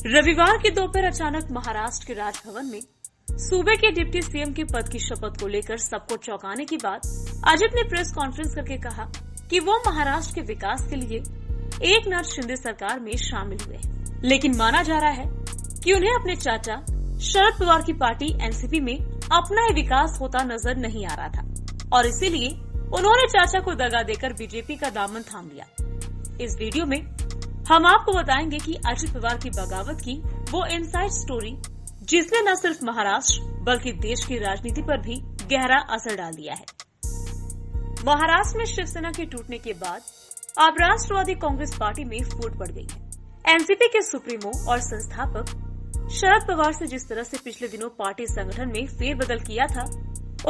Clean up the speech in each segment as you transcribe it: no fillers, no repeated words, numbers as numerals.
रविवार की दोपहर अचानक महाराष्ट्र के राजभवन में सूबे के डिप्टी सीएम के पद की शपथ को लेकर सबको चौंकाने की बात अजित ने प्रेस कॉन्फ्रेंस करके कहा कि वो महाराष्ट्र के विकास के लिए एकनाथ शिंदे सरकार में शामिल हुए हैं। लेकिन माना जा रहा है कि उन्हें अपने चाचा शरद पवार की पार्टी एनसीपी में अपना ही विकास होता नजर नहीं आ रहा था और इसीलिए उन्होंने चाचा को दगा देकर बीजेपी का दामन थाम लिया। इस वीडियो में हम आपको बताएंगे कि अजित पवार की बगावत की वो इनसाइड स्टोरी जिसने न सिर्फ महाराष्ट्र बल्कि देश की राजनीति पर भी गहरा असर डाल दिया है। महाराष्ट्र में शिवसेना के टूटने के बाद अब राष्ट्रवादी कांग्रेस पार्टी में फूट पड़ गई है। एनसीपी के सुप्रीमो और संस्थापक शरद पवार से जिस तरह से पिछले दिनों पार्टी संगठन में फेरबदल किया था,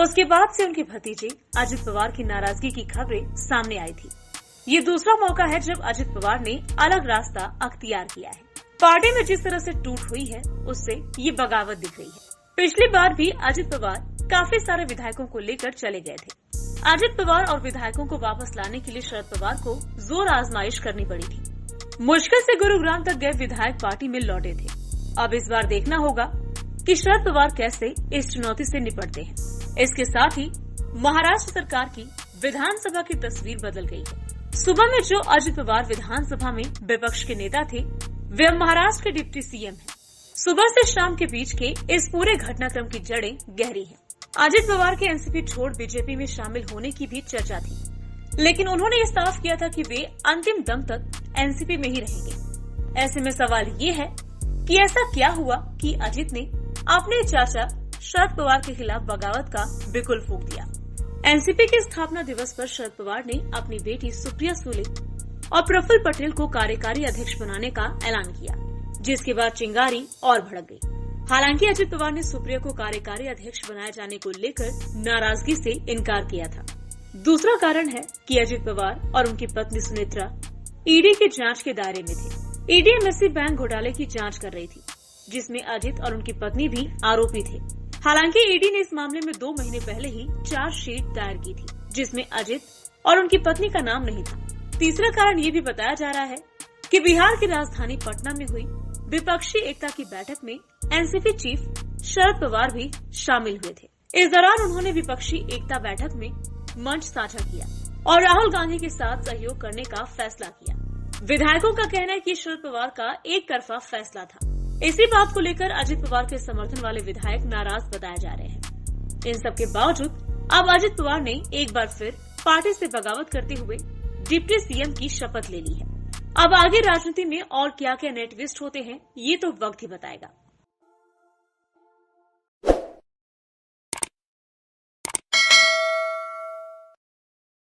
उसके बाद से उनके भतीजे अजित पवार की नाराजगी की खबरें सामने आई थी। ये दूसरा मौका है जब अजित पवार ने अलग रास्ता अख्तियार किया है। पार्टी में जिस तरह से टूट हुई है उससे ये बगावत दिख रही है। पिछली बार भी अजित पवार काफी सारे विधायकों को लेकर चले गए थे। अजित पवार और विधायकों को वापस लाने के लिए शरद पवार को जोर आजमाइश करनी पड़ी थी। मुश्किल से गुरुग्राम तक गए विधायक पार्टी में लौटे थे। अब इस बार देखना होगा कि शरद पवार कैसे इस चुनौती से निपटते हैं। इसके साथ ही महाराष्ट्र सरकार की विधानसभा की तस्वीर बदल गई है। सुबह में जो अजित पवार विधानसभा में विपक्ष के नेता थे, वे अब महाराष्ट्र के डिप्टी सीएम हैं। सुबह से शाम के बीच के इस पूरे घटनाक्रम की जड़ें गहरी हैं। अजित पवार के एनसीपी छोड़ बीजेपी में शामिल होने की भी चर्चा थी, लेकिन उन्होंने ये साफ किया था कि वे अंतिम दम तक एनसीपी में ही रहेंगे। ऐसे में सवाल ये है कि ऐसा क्या हुआ कि अजित ने अपने चाचा शरद पवार के खिलाफ बगावत का बिगुल फूंक दिया। एनसीपी के स्थापना दिवस पर शरद पवार ने अपनी बेटी सुप्रिया सुले और प्रफुल्ल पटेल को कार्यकारी अध्यक्ष बनाने का ऐलान किया, जिसके बाद चिंगारी और भड़क गई। हालांकि अजित पवार ने सुप्रिया को कार्यकारी अध्यक्ष बनाए जाने को लेकर नाराजगी से इनकार किया था। दूसरा कारण है कि अजित पवार और उनकी पत्नी सुनेत्रा ईडी की जांच के दायरे में थे। ईडी एमएससी बैंक घोटाले की जांच कर रही थी, जिसमें अजित और उनकी पत्नी भी आरोपी थे। हालांकि ईडी ने इस मामले में 2 महीने पहले ही चार्जशीट दायर की थी, जिसमें अजित और उनकी पत्नी का नाम नहीं था। तीसरा कारण ये भी बताया जा रहा है कि बिहार की राजधानी पटना में हुई विपक्षी एकता की बैठक में एनसीपी चीफ शरद पवार भी शामिल हुए थे। इस दौरान उन्होंने विपक्षी एकता बैठक में मंच साझा किया और राहुल गांधी के साथ सहयोग करने का फैसला किया। विधायकों का कहना है कि शरद पवार का एक तरफा फैसला था। इसी बात को लेकर अजित पवार के समर्थन वाले विधायक नाराज बताए जा रहे हैं। इन सब के बावजूद अब अजित पवार ने एक बार फिर पार्टी से बगावत करते हुए डिप्टी सीएम की शपथ ले ली है। अब आगे राजनीति में और क्या क्या नए ट्विस्ट होते हैं, ये तो वक्त ही बताएगा।